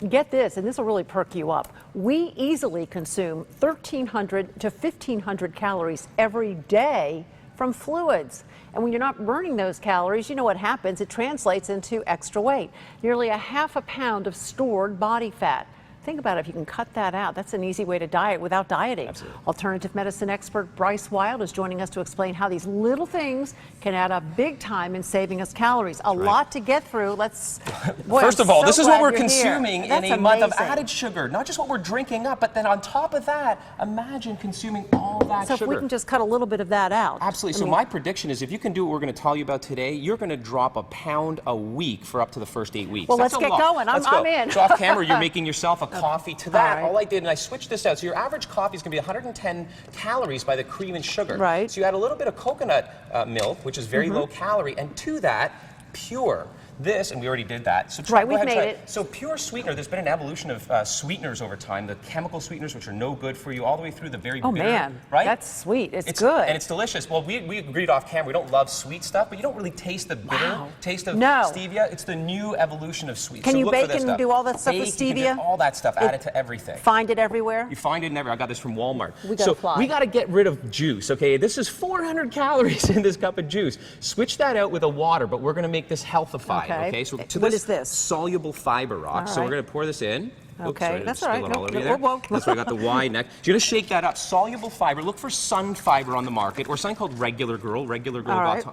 Get this, and this will really perk you up. We easily consume 1,300 to 1,500 calories every day from fluids. And when you're not burning those calories, you know what happens? It translates into extra weight. Nearly a half a pound of stored body fat. Think about it, if you can cut that out, that's an easy way to diet without dieting. Absolutely. Alternative medicine expert Bryce Wylde is joining us to explain how these little things can add up big time in saving us calories. A lot to get through. Let's. Boy, First of all, this is what we're consuming in a month of amazing. added sugar. Not just what we're drinking up, but then on top of that, imagine consuming all that So sugar. if we can just cut a little bit of that out. Absolutely. So my prediction is if you can do what we're going to tell you about today, you're going to drop a pound a week for up to the first 8 weeks. Well, That's let's a get lot. going. I'm in. So off camera, you're making yourself a coffee to that. All right. All I did, and I switched this out. So your average coffee is going to be 110 calories by the cream and sugar. Right. So you add a little bit of coconut milk, which is very low calorie, and to that, pure. This, and we already did that. So Right, go we've ahead and made try it. So pure sweetener, there's been an evolution of sweeteners over time, the chemical sweeteners, which are no good for you, all the way through the very Oh bitter, man, right? that's sweet. It's good. And it's delicious. Well, we agreed off camera, we don't love sweet stuff, but you don't really taste the bitter taste of stevia. It's the new evolution of sweet. Can so you look bake for this and stuff. do all that stuff with Bake, you can stevia? do all that stuff, add it to everything. Find it everywhere? You find it in everywhere. I got this from Walmart. We gotta so fly. we got to get rid of juice, okay? This is 400 calories in this cup of juice. Switch that out with a water, but we're going to make this healthified, okay? So to what is this? Soluble fiber rock. So we're going to pour this in. Okay, sorry, that's spill all right. it all over you there. That's why I got the Y neck. You're going to shake that up. Soluble fiber. Look for sun fiber on the market or something called Regular Girl. Regular Girl. All right.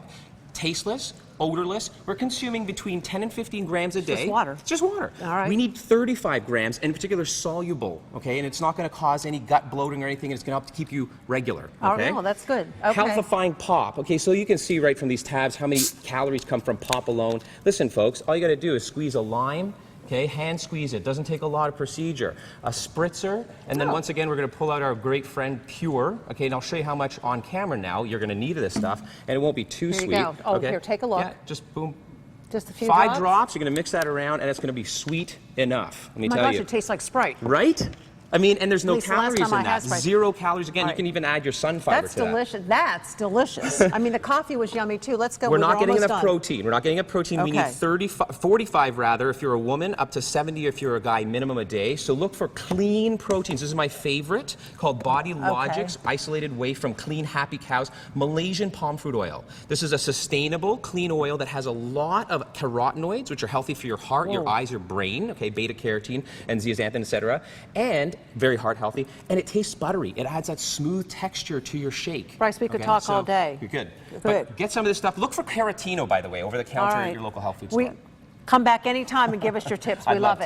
Tasteless, odorless. We're consuming between 10 and 15 grams a day. Just water. It's just water. All right. We need 35 grams, in particular soluble, okay? And it's not going to cause any gut bloating or anything. It's going to help to keep you regular, okay? Oh, that's good. Okay. Healthifying pop. Okay, so you can see right from these tabs how many calories come from pop alone. Listen, folks, all you got to do is squeeze a lime. Okay, hand squeeze it. Doesn't take a lot of procedure. A spritzer, and then once again, we're going to pull out our great friend Pure. Okay, and I'll show you how much on camera now you're going to need of this stuff, and it won't be too sweet. Here you go. Oh, okay? here, take a look. Yeah, just boom. Just a few 5 drops. You're going to mix that around, and it's going to be sweet enough. Let me tell you. Oh my gosh, it tastes like Sprite. Right? I mean, and there's no calories in that. Sprite. 0 calories. Again, Right. you can even add your sun fiber That's to that. delicious. That's delicious. I mean, the coffee was yummy too. Let's go. We're not getting almost enough done. protein. We're not getting enough protein. We need 45 rather if you're a woman, up to 70 if you're a guy, minimum a day. So look for clean proteins. This is my favorite, called Body Logic's Isolated Whey from Clean Happy Cows, Malaysian palm fruit oil. This is a sustainable, clean oil that has a lot of carotenoids, which are healthy for your heart, your eyes, your brain, okay, beta carotene and zeaxanthin, etc., and very heart healthy. And it tastes buttery. It adds that smooth texture to your shake. Bryce, we could talk all day. You're good. Good. But get some of this stuff. Look for Caratino, by the way, over the counter at your local health food store. Come back anytime and give us your tips. We love it.